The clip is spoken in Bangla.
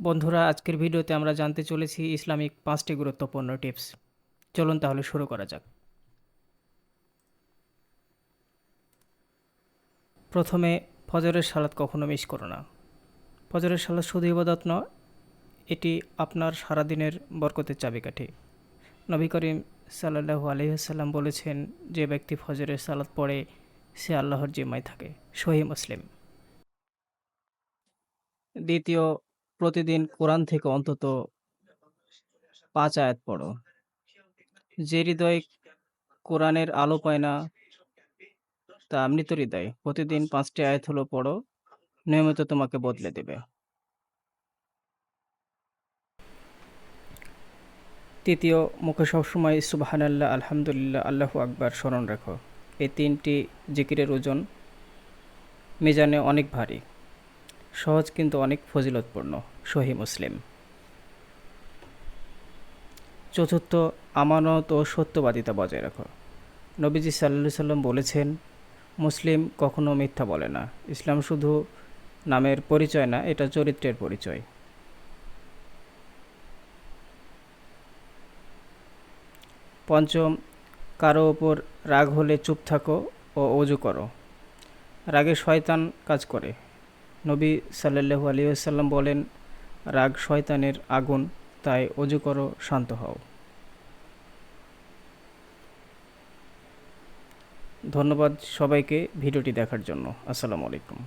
বন্ধুরা, আজকের ভিডিওতে আমরা জানতে চলেছি ইসলামিক 5টি গুরুত্বপূর্ণ টিপস। চলুন তাহলে শুরু করা যাক। প্রথমে, ফজরের সালাত কখনো মিস করো না। ফজরের সালাত শুধু ইবাদত নয়, এটি আপনার সারাদিনের বরকতের চাবিকাঠি। নবী করিম সাল্লাল্লাহু আলাইহি ওয়াসাল্লাম বলেছেন, যে ব্যক্তি ফজরের সালাত পড়ে সে আল্লাহর জিম্মায় থাকে। সহিহ মুসলিম। দ্বিতীয়, প্রতিদিন কোরআন থেকে অন্তত 5 আয়াত পড়ো। যে হৃদয় কোরআনের আলো পায় না তা মৃত হৃদয়। প্রতিদিন 5টি আয়াত হলো পড়ো, নিয়মিত তোমাকে বদলে দেবে। তৃতীয়, মুখে সবসময় সুবহানাল্লাহ, আলহামদুলিল্লাহ, আল্লাহু আকবার স্মরণ রাখো। এই 3টি জিকিরের ওজন মিজানে অনেক ভারী, সহজ কিন্তু অনেক ফজিলতপূর্ণ। সহিহ মুসলিম। চতুর্থ, আমানত ও সত্যবাদিতা বজায় রাখো। নবীজি সাল্লাল্লাহু আলাইহি সাল্লাম বলেছেন, মুসলিম কখনো মিথ্যা বলে না। ইসলাম শুধু নামের পরিচয় না, এটা চরিত্রের পরিচয়। পঞ্চম, কারো ওপর রাগ হলে চুপ থাকো ও অজু করো। রাগে শয়তান কাজ করে। নবী সাল্লাল্লাহু আলাইহি ওয়াসাল্লাম বলেন, রাগ শয়তানের আগুন, তাই অজু করো, শান্ত হও। ধন্যবাদ সবাইকে ভিডিওটি দেখার জন্য। আসসালামু আলাইকুম।